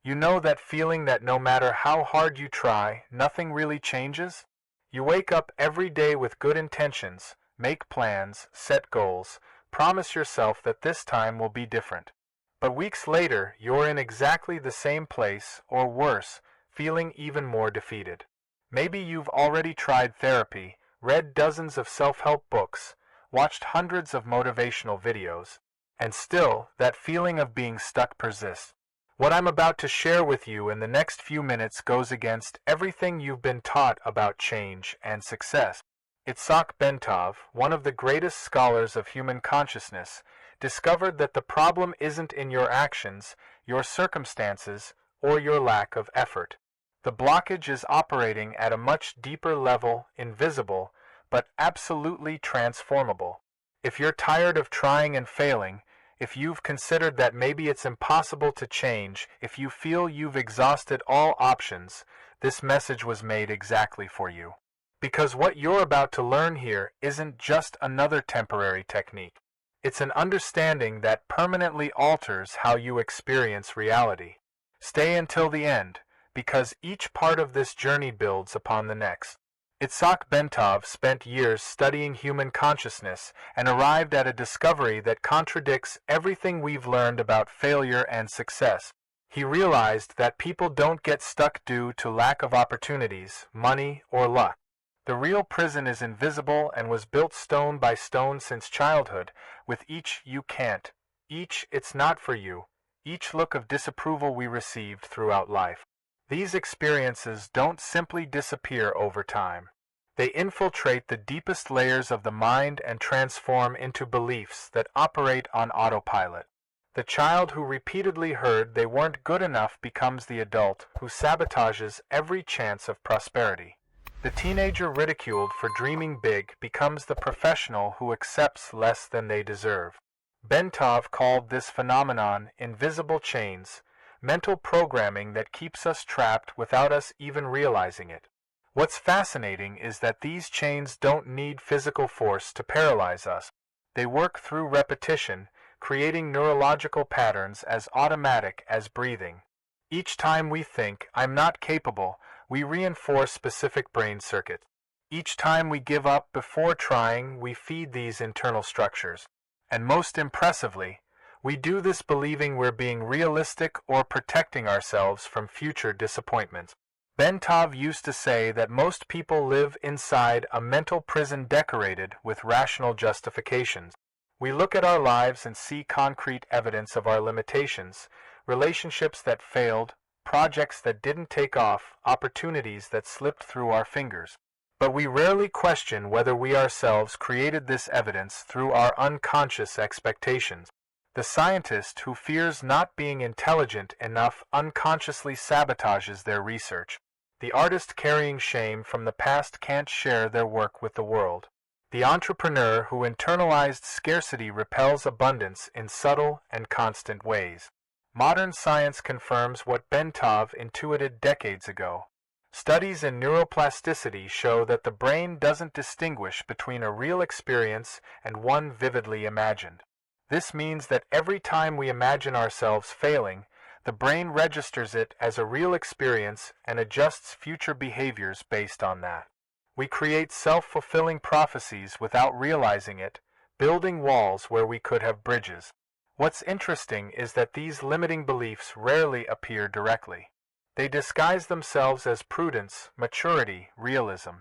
You know that feeling that no matter how hard you try, nothing really changes? You wake up every day with good intentions, make plans, set goals, promise yourself that this time will be different. But weeks later, you're in exactly the same place, or worse, feeling even more defeated. Maybe you've already tried therapy, read dozens of self-help books, watched hundreds of motivational videos, and still, that feeling of being stuck persists. What I'm about to share with you in the next few minutes goes against everything you've been taught about change and success. Itzhak Bentov, one of the greatest scholars of human consciousness, discovered that the problem isn't in your actions, your circumstances, or your lack of effort. The blockage is operating at a much deeper level, invisible, but absolutely transformable. If you're tired of trying and failing, if you've considered that maybe it's impossible to change, if you feel you've exhausted all options, this message was made exactly for you. Because what you're about to learn here isn't just another temporary technique. It's an understanding that permanently alters how you experience reality. Stay until the end, because each part of this journey builds upon the next. Itzhak Bentov spent years studying human consciousness and arrived at a discovery that contradicts everything we've learned about failure and success. He realized that people don't get stuck due to lack of opportunities, money, or luck. The real prison is invisible and was built stone by stone since childhood, with each "you can't," each "it's not for you," each look of disapproval we received throughout life. These experiences don't simply disappear over time. They infiltrate the deepest layers of the mind and transform into beliefs that operate on autopilot. The child who repeatedly heard they weren't good enough becomes the adult who sabotages every chance of prosperity. The teenager ridiculed for dreaming big becomes the professional who accepts less than they deserve. Bentov called this phenomenon invisible chains, mental programming that keeps us trapped without us even realizing it. What's fascinating is that these chains don't need physical force to paralyze us. They work through repetition, creating neurological patterns as automatic as breathing. Each time we think, "I'm not capable," we reinforce specific brain circuits. Each time we give up before trying, we feed these internal structures. And most impressively, we do this believing we're being realistic or protecting ourselves from future disappointments. Bentov used to say that most people live inside a mental prison decorated with rational justifications. We look at our lives and see concrete evidence of our limitations, relationships that failed, projects that didn't take off, opportunities that slipped through our fingers. But we rarely question whether we ourselves created this evidence through our unconscious expectations. The scientist who fears not being intelligent enough unconsciously sabotages their research. The artist carrying shame from the past can't share their work with the world. The entrepreneur who internalized scarcity repels abundance in subtle and constant ways. Modern science confirms what Bentov intuited decades ago. Studies in neuroplasticity show that the brain doesn't distinguish between a real experience and one vividly imagined. This means that every time we imagine ourselves failing, the brain registers it as a real experience and adjusts future behaviors based on that. We create self-fulfilling prophecies without realizing it, building walls where we could have bridges. What's interesting is that these limiting beliefs rarely appear directly. They disguise themselves as prudence, maturity, realism.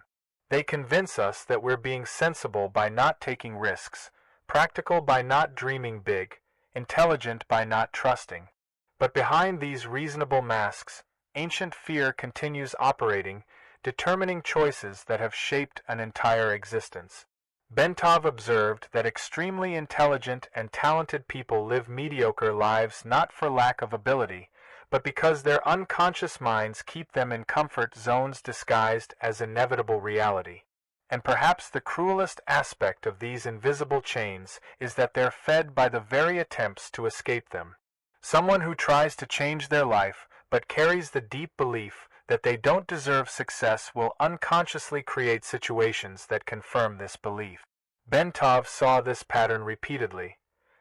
They convince us that we're being sensible by not taking risks, practical by not dreaming big, intelligent by not trusting. But behind these reasonable masks, ancient fear continues operating, determining choices that have shaped an entire existence. Bentov observed that extremely intelligent and talented people live mediocre lives not for lack of ability, but because their unconscious minds keep them in comfort zones disguised as inevitable reality. And perhaps the cruelest aspect of these invisible chains is that they're fed by the very attempts to escape them. Someone who tries to change their life but carries the deep belief that they don't deserve success will unconsciously create situations that confirm this belief. Bentov saw this pattern repeatedly.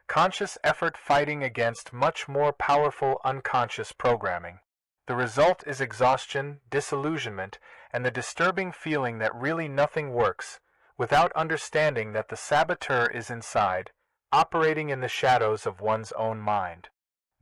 Conscious effort fighting against much more powerful unconscious programming. The result is exhaustion, disillusionment, and the disturbing feeling that really nothing works, without understanding that the saboteur is inside, operating in the shadows of one's own mind.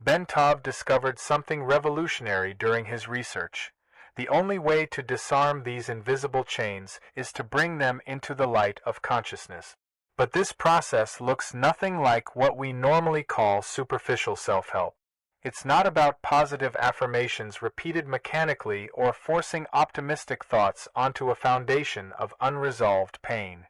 Bentov discovered something revolutionary during his research. The only way to disarm these invisible chains is to bring them into the light of consciousness. But this process looks nothing like what we normally call superficial self-help. It's not about positive affirmations repeated mechanically or forcing optimistic thoughts onto a foundation of unresolved pain.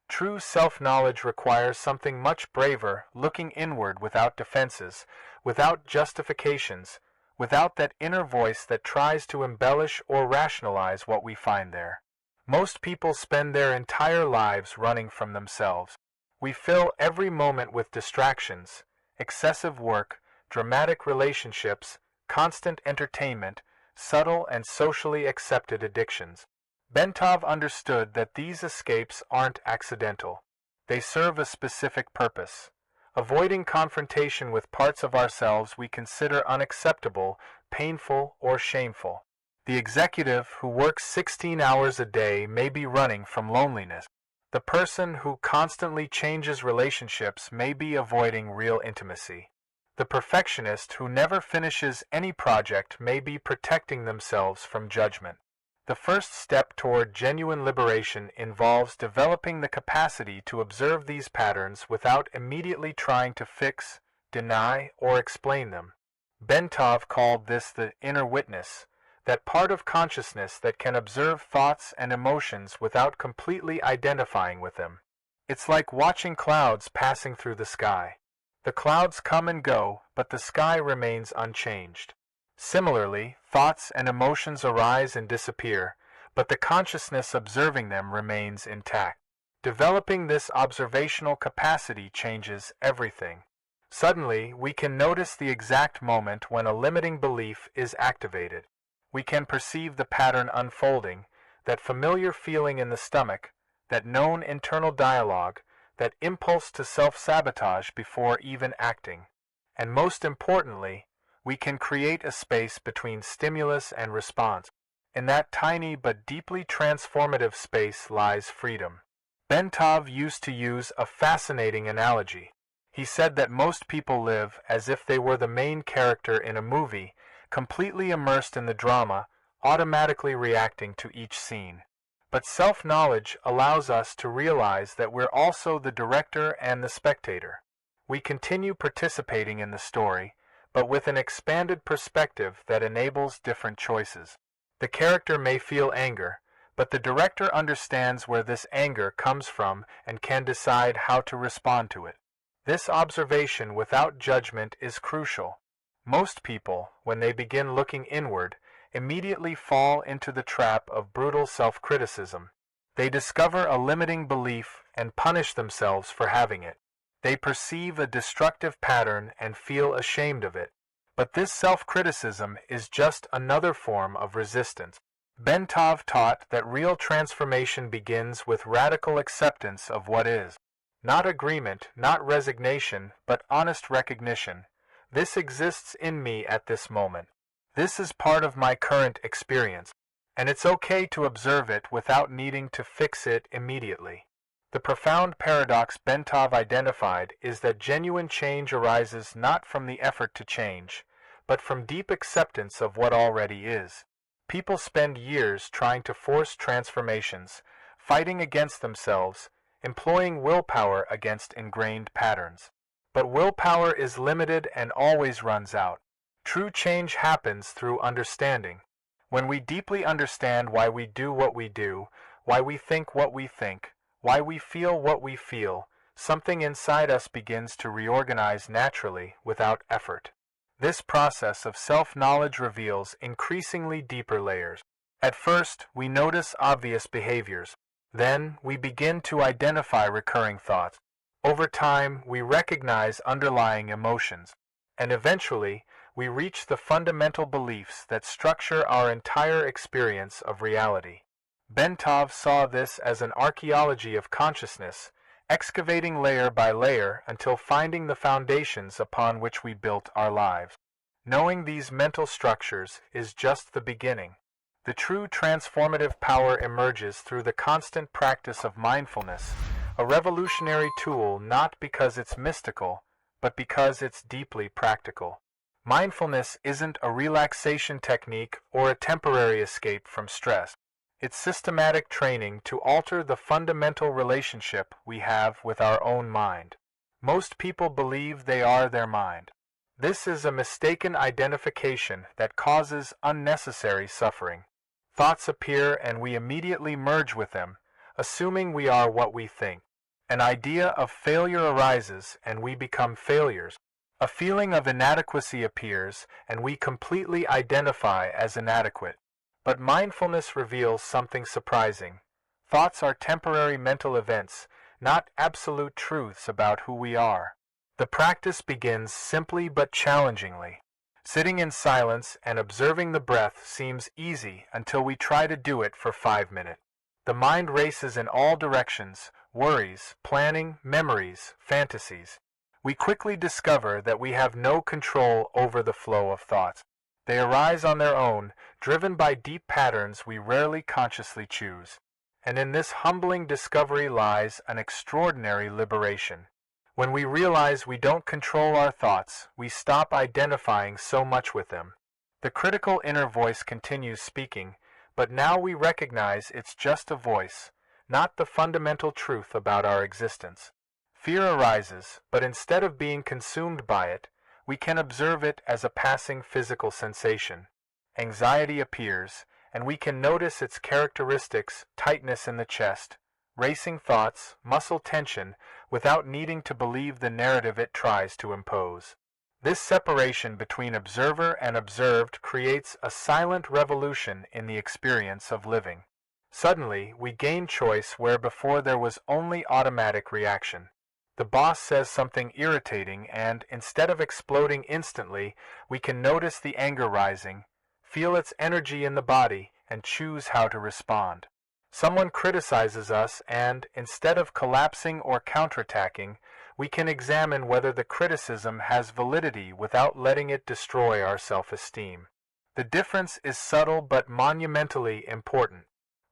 True self-knowledge requires something much braver, looking inward without defenses, without justifications, without that inner voice that tries to embellish or rationalize what we find there. Most people spend their entire lives running from themselves. We fill every moment with distractions, excessive work, dramatic relationships, constant entertainment, subtle and socially accepted addictions. Bentov understood that these escapes aren't accidental. They serve a specific purpose. Avoiding confrontation with parts of ourselves we consider unacceptable, painful, or shameful. The executive who works 16 hours a day may be running from loneliness. The person who constantly changes relationships may be avoiding real intimacy. The perfectionist who never finishes any project may be protecting themselves from judgment. The first step toward genuine liberation involves developing the capacity to observe these patterns without immediately trying to fix, deny, or explain them. Bentov called this the inner witness, that part of consciousness that can observe thoughts and emotions without completely identifying with them. It's like watching clouds passing through the sky. The clouds come and go, but the sky remains unchanged. Similarly, thoughts and emotions arise and disappear, but the consciousness observing them remains intact. Developing this observational capacity changes everything. Suddenly, we can notice the exact moment when a limiting belief is activated. We can perceive the pattern unfolding, that familiar feeling in the stomach, that known internal dialogue, that impulse to self-sabotage before even acting. And most importantly, we can create a space between stimulus and response. In that tiny but deeply transformative space lies freedom. Bentov used to use a fascinating analogy. He said that most people live as if they were the main character in a movie, completely immersed in the drama, automatically reacting to each scene. But self-knowledge allows us to realize that we're also the director and the spectator. We continue participating in the story, but with an expanded perspective that enables different choices. The character may feel anger, but the director understands where this anger comes from and can decide how to respond to it. This observation without judgment is crucial. Most people, when they begin looking inward, immediately fall into the trap of brutal self-criticism. They discover a limiting belief and punish themselves for having it. They perceive a destructive pattern and feel ashamed of it. But this self-criticism is just another form of resistance. Bentov taught that real transformation begins with radical acceptance of what is. Not agreement, not resignation, but honest recognition. This exists in me at this moment. This is part of my current experience, and it's okay to observe it without needing to fix it immediately. The profound paradox Bentov identified is that genuine change arises not from the effort to change, but from deep acceptance of what already is. People spend years trying to force transformations, fighting against themselves, employing willpower against ingrained patterns. But willpower is limited and always runs out. True change happens through understanding. When we deeply understand why we do what we do, why we think what we think, why we feel what we feel, something inside us begins to reorganize naturally without effort. This process of self-knowledge reveals increasingly deeper layers. At first, we notice obvious behaviors. Then, we begin to identify recurring thoughts. Over time, we recognize underlying emotions. And eventually, we reach the fundamental beliefs that structure our entire experience of reality. Bentov saw this as an archaeology of consciousness, excavating layer by layer until finding the foundations upon which we built our lives. Knowing these mental structures is just the beginning. The true transformative power emerges through the constant practice of mindfulness, a revolutionary tool not because it's mystical, but because it's deeply practical. Mindfulness isn't a relaxation technique or a temporary escape from stress. It's systematic training to alter the fundamental relationship we have with our own mind. Most people believe they are their mind. This is a mistaken identification that causes unnecessary suffering. Thoughts appear and we immediately merge with them, assuming we are what we think. An idea of failure arises and we become failures. A feeling of inadequacy appears and we completely identify as inadequate. But mindfulness reveals something surprising. Thoughts are temporary mental events, not absolute truths about who we are. The practice begins simply but challengingly. Sitting in silence and observing the breath seems easy until we try to do it for 5 minutes. The mind races in all directions, worries, planning, memories, fantasies. We quickly discover that we have no control over the flow of thoughts. They arise on their own, driven by deep patterns we rarely consciously choose. And in this humbling discovery lies an extraordinary liberation. When we realize we don't control our thoughts, we stop identifying so much with them. The critical inner voice continues speaking, but now we recognize it's just a voice, not the fundamental truth about our existence. Fear arises, but instead of being consumed by it, we can observe it as a passing physical sensation. Anxiety appears, and we can notice its characteristics: tightness in the chest, racing thoughts, muscle tension, without needing to believe the narrative it tries to impose. This separation between observer and observed creates a silent revolution in the experience of living. Suddenly, we gain choice where before there was only automatic reaction. The boss says something irritating and, instead of exploding instantly, we can notice the anger rising, feel its energy in the body, and choose how to respond. Someone criticizes us and, instead of collapsing or counterattacking, we can examine whether the criticism has validity without letting it destroy our self-esteem. The difference is subtle but monumentally important.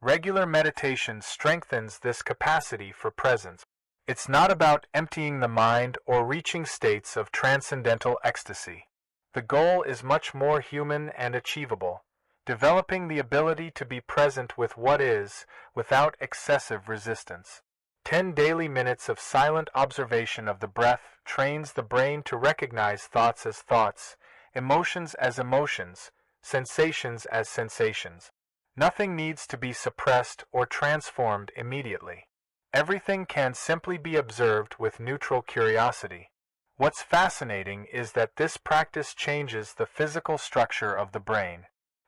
Regular meditation strengthens this capacity for presence. It's not about emptying the mind or reaching states of transcendental ecstasy. The goal is much more human and achievable, developing the ability to be present with what is, without excessive resistance. 10 daily minutes of silent observation of the breath trains the brain to recognize thoughts as thoughts, emotions as emotions, sensations as sensations. Nothing needs to be suppressed or transformed immediately. Everything can simply be observed with neutral curiosity. What's fascinating is that this practice changes the physical structure of the brain.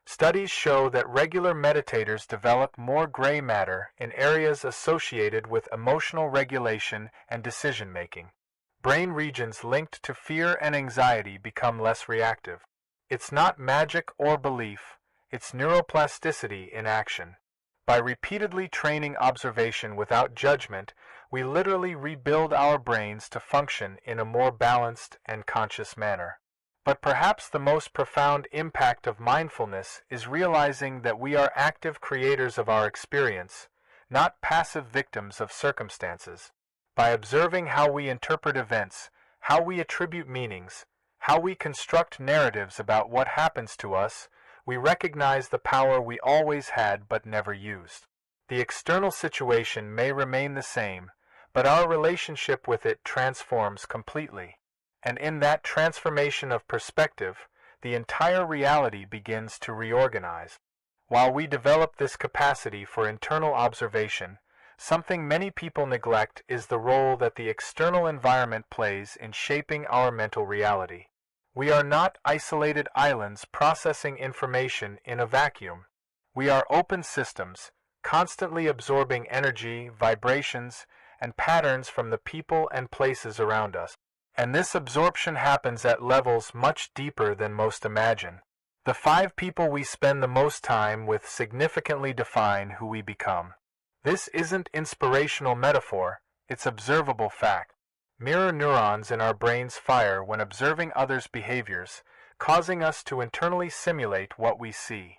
Studies show that regular meditators develop more gray matter in areas associated with emotional regulation and decision-making. Brain regions linked to fear and anxiety become less reactive. It's not magic or belief, it's neuroplasticity in action. By repeatedly training observation without judgment, we literally rebuild our brains to function in a more balanced and conscious manner. But perhaps the most profound impact of mindfulness is realizing that we are active creators of our experience, not passive victims of circumstances. By observing how we interpret events, how we attribute meanings, how we construct narratives about what happens to us, we recognize the power we always had but never used. The external situation may remain the same, but our relationship with it transforms completely. And in that transformation of perspective, the entire reality begins to reorganize. While we develop this capacity for internal observation, something many people neglect is the role that the external environment plays in shaping our mental reality. We are not isolated islands processing information in a vacuum. We are open systems, constantly absorbing energy, vibrations, and patterns from the people and places around us. And this absorption happens at levels much deeper than most imagine. The 5 people we spend the most time with significantly define who we become. This isn't inspirational metaphor, it's observable fact. Mirror neurons in our brains fire when observing others' behaviors, causing us to internally simulate what we see.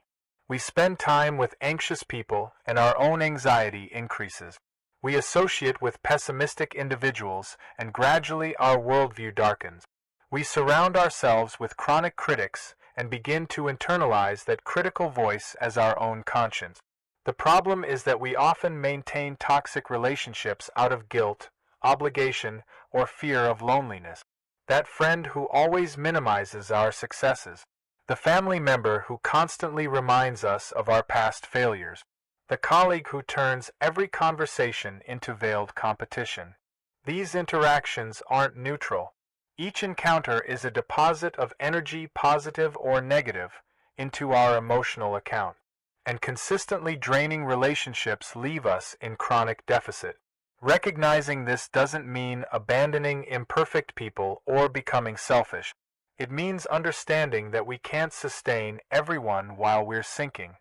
We spend time with anxious people, and our own anxiety increases. We associate with pessimistic individuals, and gradually our worldview darkens. We surround ourselves with chronic critics and begin to internalize that critical voice as our own conscience. The problem is that we often maintain toxic relationships out of guilt, obligation, or fear of loneliness. That friend who always minimizes our successes. The family member who constantly reminds us of our past failures. The colleague who turns every conversation into veiled competition. These interactions aren't neutral. Each encounter is a deposit of energy, positive or negative, into our emotional account. And consistently draining relationships leave us in chronic deficit. Recognizing this doesn't mean abandoning imperfect people or becoming selfish. It means understanding that we can't sustain everyone while we're sinking.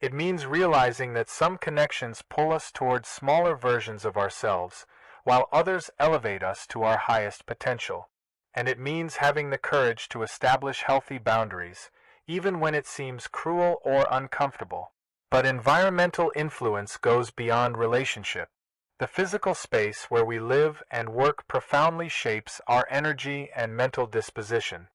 It means realizing that some connections pull us towards smaller versions of ourselves, while others elevate us to our highest potential. And it means having the courage to establish healthy boundaries, even when it seems cruel or uncomfortable. But environmental influence goes beyond relationship. The physical space where we live and work profoundly shapes our energy and mental disposition.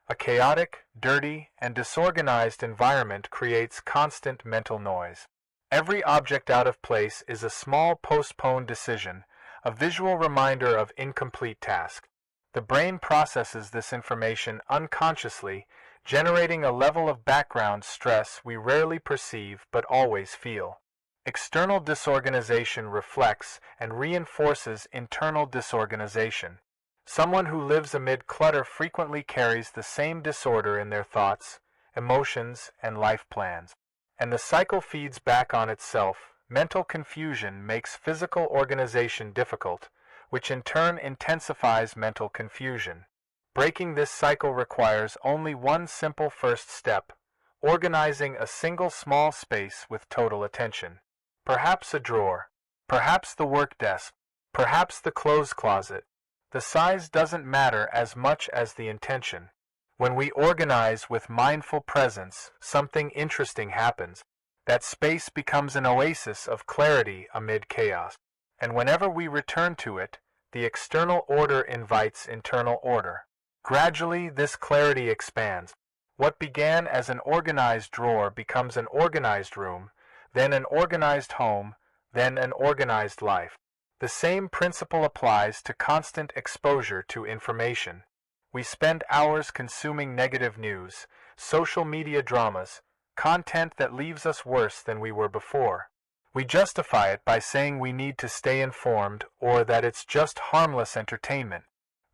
A chaotic, dirty, and disorganized environment creates constant mental noise. Every object out of place is a small postponed decision, a visual reminder of incomplete task. The brain processes this information unconsciously, generating a level of background stress we rarely perceive but always feel. External disorganization reflects and reinforces internal disorganization. Someone who lives amid clutter frequently carries the same disorder in their thoughts, emotions, and life plans. And the cycle feeds back on itself. Mental confusion makes physical organization difficult, which in turn intensifies mental confusion. Breaking this cycle requires only one simple first step: organizing a single small space with total attention. Perhaps a drawer, perhaps the work desk, perhaps the clothes closet. The size doesn't matter as much as the intention. When we organize with mindful presence, something interesting happens. That space becomes an oasis of clarity amid chaos. And whenever we return to it, the external order invites internal order. Gradually, this clarity expands. What began as an organized drawer becomes an organized room, then an organized home, then an organized life. The same principle applies to constant exposure to information. We spend hours consuming negative news, social media dramas, content that leaves us worse than we were before. We justify it by saying we need to stay informed or that it's just harmless entertainment.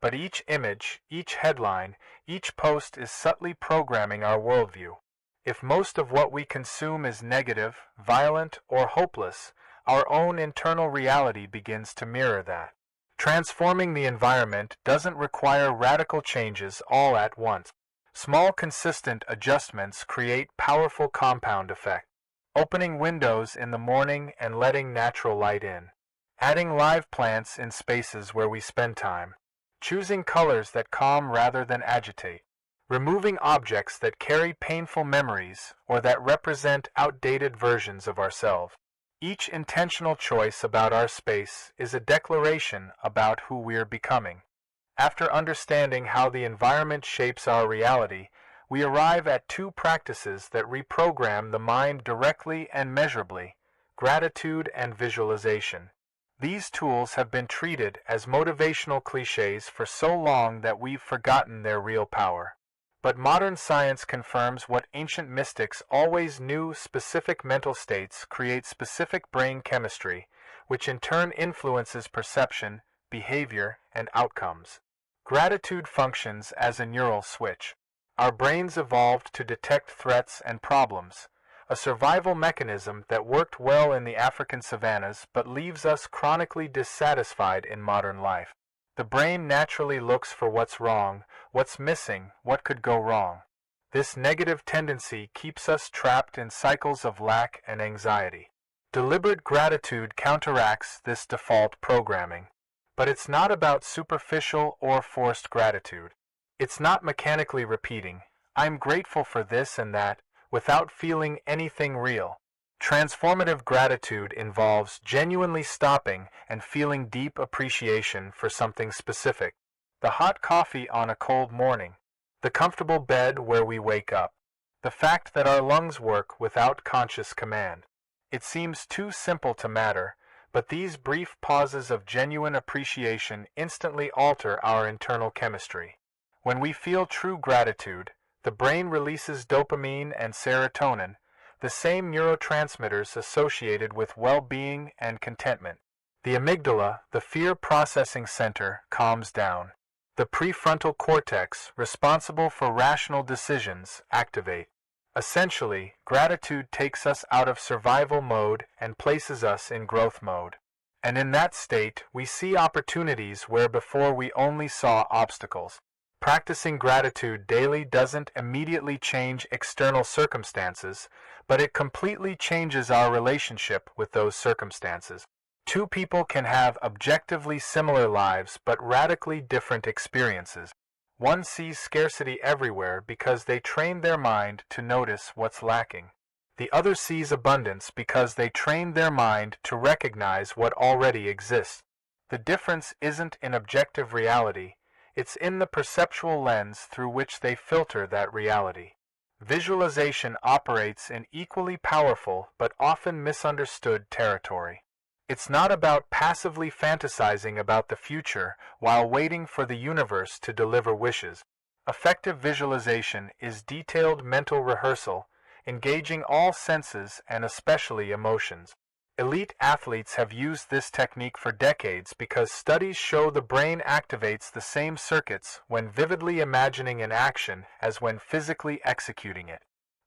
But each image, each headline, each post is subtly programming our worldview. If most of what we consume is negative, violent, or hopeless, our own internal reality begins to mirror that. Transforming the environment doesn't require radical changes all at once. Small, consistent adjustments create powerful compound effects. Opening windows in the morning and letting natural light in. Adding live plants in spaces where we spend time. Choosing colors that calm rather than agitate. Removing objects that carry painful memories or that represent outdated versions of ourselves. Each intentional choice about our space is a declaration about who we're becoming. After understanding how the environment shapes our reality, we arrive at two practices that reprogram the mind directly and measurably: gratitude and visualization. These tools have been treated as motivational cliches for so long that we've forgotten their real power. But modern science confirms what ancient mystics always knew: specific mental states create specific brain chemistry, which in turn influences perception, behavior, and outcomes. Gratitude functions as a neural switch. Our brains evolved to detect threats and problems, a survival mechanism that worked well in the African savannas but leaves us chronically dissatisfied in modern life. The brain naturally looks for what's wrong, what's missing, what could go wrong. This negative tendency keeps us trapped in cycles of lack and anxiety. Deliberate gratitude counteracts this default programming. But it's not about superficial or forced gratitude. It's not mechanically repeating, I'm grateful for this and that, without feeling anything real. Transformative gratitude involves genuinely stopping and feeling deep appreciation for something specific. The hot coffee on a cold morning, the comfortable bed where we wake up, the fact that our lungs work without conscious command. It seems too simple to matter, but these brief pauses of genuine appreciation instantly alter our internal chemistry. When we feel true gratitude, the brain releases dopamine and serotonin, the same neurotransmitters associated with well-being and contentment. The amygdala, the fear processing center, calms down. The prefrontal cortex, responsible for rational decisions, activate. Essentially, gratitude takes us out of survival mode and places us in growth mode. And in that state, we see opportunities where before we only saw obstacles. Practicing gratitude daily doesn't immediately change external circumstances, but it completely changes our relationship with those circumstances. Two people can have objectively similar lives but radically different experiences. One sees scarcity everywhere because they trained their mind to notice what's lacking. The other sees abundance because they trained their mind to recognize what already exists. The difference isn't in objective reality, it's in the perceptual lens through which they filter that reality. Visualization operates in equally powerful but often misunderstood territory. It's not about passively fantasizing about the future while waiting for the universe to deliver wishes. Effective visualization is detailed mental rehearsal, engaging all senses and especially emotions. Elite athletes have used this technique for decades because studies show the brain activates the same circuits when vividly imagining an action as when physically executing it.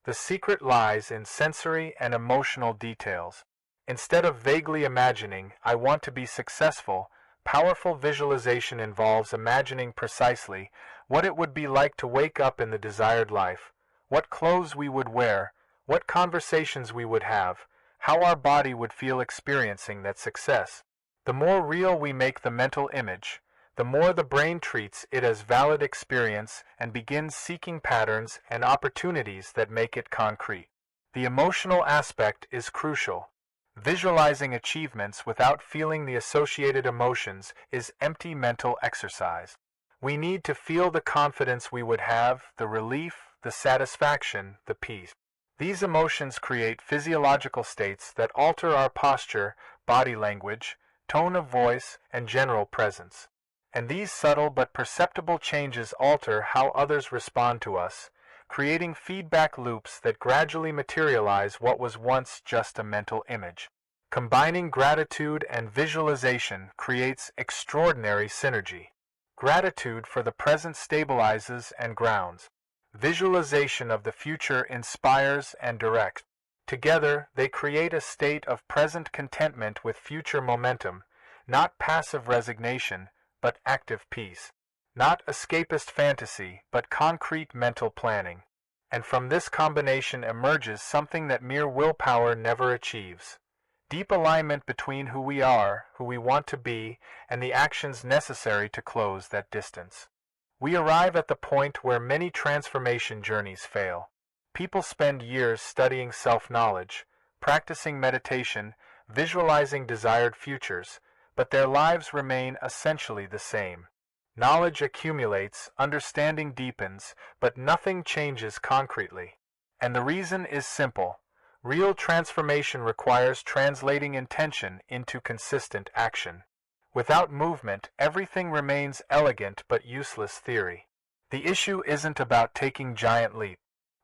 The secret lies in sensory and emotional details. Instead of vaguely imagining, "I want to be successful," powerful visualization involves imagining precisely what it would be like to wake up in the desired life, what clothes we would wear, what conversations we would have, how our body would feel experiencing that success. The more real we make the mental image, the more the brain treats it as valid experience and begins seeking patterns and opportunities that make it concrete. The emotional aspect is crucial. Visualizing achievements without feeling the associated emotions is empty mental exercise. We need to feel the confidence we would have, the relief, the satisfaction, the peace. These emotions create physiological states that alter our posture, body language, tone of voice, and general presence. And these subtle but perceptible changes alter how others respond to us, creating feedback loops that gradually materialize what was once just a mental image. Combining gratitude and visualization creates extraordinary synergy. Gratitude for the present stabilizes and grounds. Visualization of the future inspires and directs. Together, they create a state of present contentment with future momentum, not passive resignation, but active peace. Not escapist fantasy, but concrete mental planning. And from this combination emerges something that mere willpower never achieves. Deep alignment between who we are, who we want to be, and the actions necessary to close that distance. We arrive at the point where many transformation journeys fail. People spend years studying self-knowledge, practicing meditation, visualizing desired futures, but their lives remain essentially the same. Knowledge accumulates, understanding deepens, but nothing changes concretely. And the reason is simple. Real transformation requires translating intention into consistent action. Without movement, everything remains elegant but useless theory. The issue isn't about taking giant leaps.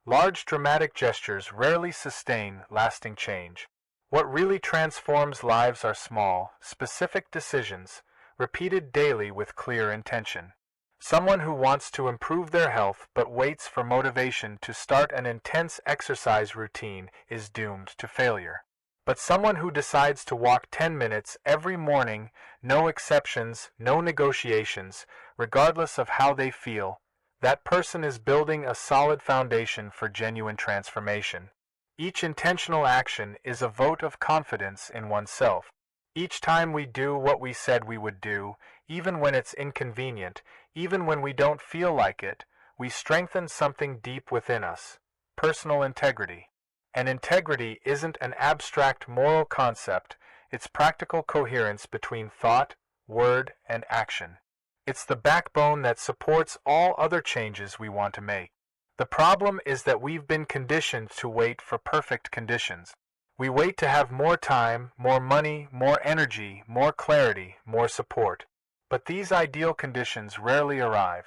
Large dramatic gestures rarely sustain lasting change. What really transforms lives are small, specific decisions, repeated daily with clear intention. Someone who wants to improve their health but waits for motivation to start an intense exercise routine is doomed to failure. But someone who decides to walk 10 minutes every morning, no exceptions, no negotiations, regardless of how they feel, that person is building a solid foundation for genuine transformation. Each intentional action is a vote of confidence in oneself. Each time we do what we said we would do, even when it's inconvenient, even when we don't feel like it, we strengthen something deep within us: personal integrity. And integrity isn't an abstract moral concept, it's practical coherence between thought, word, and action. It's the backbone that supports all other changes we want to make. The problem is that we've been conditioned to wait for perfect conditions. We wait to have more time, more money, more energy, more clarity, more support. But these ideal conditions rarely arrive.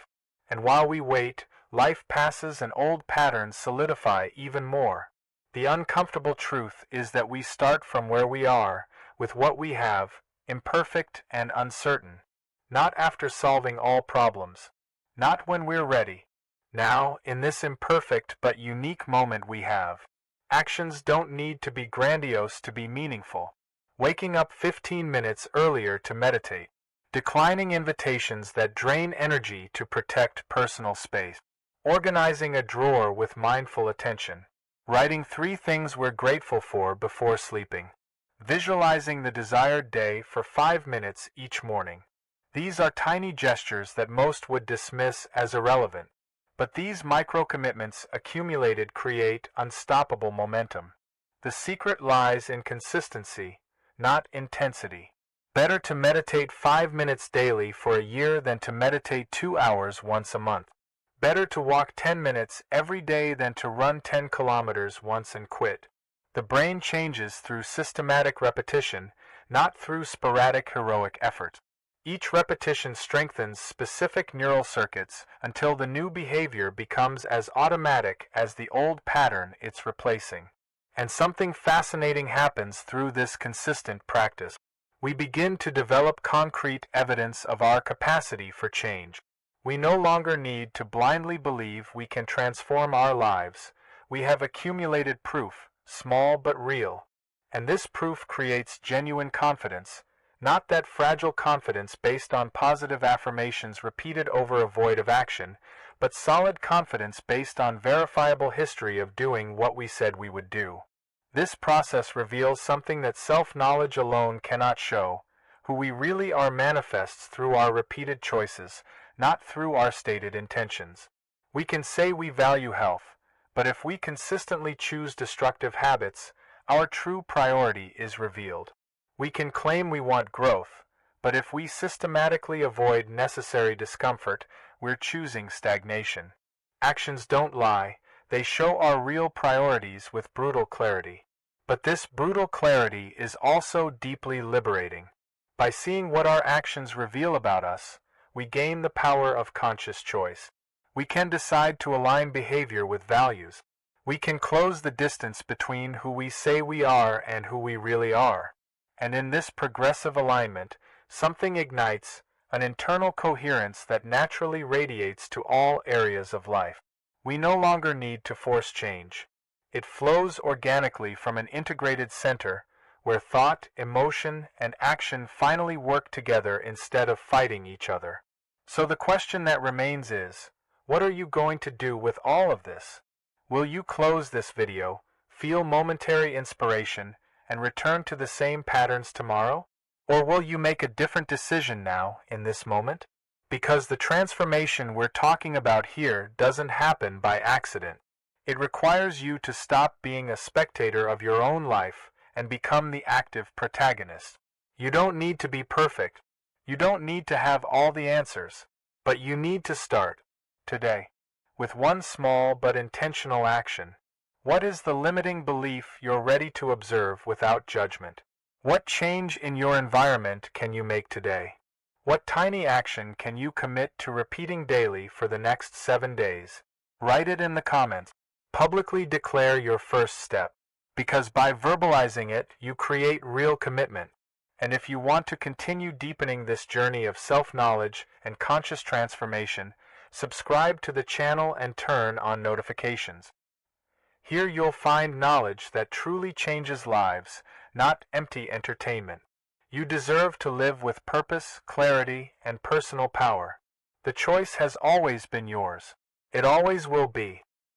And while we wait, life passes and old patterns solidify even more. The uncomfortable truth is that we start from where we are, with what we have, imperfect and uncertain. Not after solving all problems. Not when we're ready. Now, in this imperfect but unique moment we have. Actions don't need to be grandiose to be meaningful. Waking up 15 minutes earlier to meditate. Declining invitations that drain energy to protect personal space. Organizing a drawer with mindful attention. Writing 3 things we're grateful for before sleeping. Visualizing the desired day for 5 minutes each morning. These are tiny gestures that most would dismiss as irrelevant. But these micro-commitments accumulated create unstoppable momentum. The secret lies in consistency, not intensity. Better to meditate 5 minutes daily for a year than to meditate 2 hours once a month. Better to walk 10 minutes every day than to run 10 kilometers once and quit. The brain changes through systematic repetition, not through sporadic heroic effort. Each repetition strengthens specific neural circuits until the new behavior becomes as automatic as the old pattern it's replacing. And something fascinating happens through this consistent practice. We begin to develop concrete evidence of our capacity for change. We no longer need to blindly believe we can transform our lives. We have accumulated proof, small but real. And this proof creates genuine confidence. Not that fragile confidence based on positive affirmations repeated over a void of action, but solid confidence based on verifiable history of doing what we said we would do. This process reveals something that self-knowledge alone cannot show. Who we really are manifests through our repeated choices, not through our stated intentions. We can say we value health, but if we consistently choose destructive habits, our true priority is revealed. We can claim we want growth, but if we systematically avoid necessary discomfort, we're choosing stagnation. Actions don't lie, they show our real priorities with brutal clarity. But this brutal clarity is also deeply liberating. By seeing what our actions reveal about us, we gain the power of conscious choice. We can decide to align behavior with values. We can close the distance between who we say we are and who we really are. And in this progressive alignment, something ignites, an internal coherence that naturally radiates to all areas of life. We no longer need to force change. It flows organically from an integrated center, where thought, emotion, and action finally work together instead of fighting each other. So the question that remains is, what are you going to do with all of this? Will you close this video, feel momentary inspiration, and return to the same patterns tomorrow? Or will you make a different decision now, in this moment? Because the transformation we're talking about here doesn't happen by accident. It requires you to stop being a spectator of your own life and become the active protagonist. You don't need to be perfect. You don't need to have all the answers. But you need to start, today, with one small but intentional action. What is the limiting belief you're ready to observe without judgment? What change in your environment can you make today? What tiny action can you commit to repeating daily for the next 7 days? Write it in the comments. Publicly declare your first step, because by verbalizing it, you create real commitment. And if you want to continue deepening this journey of self-knowledge and conscious transformation, subscribe to the channel and turn on notifications. Here you'll find knowledge that truly changes lives, not empty entertainment. You deserve to live with purpose, clarity, and personal power. The choice has always been yours. It always will be.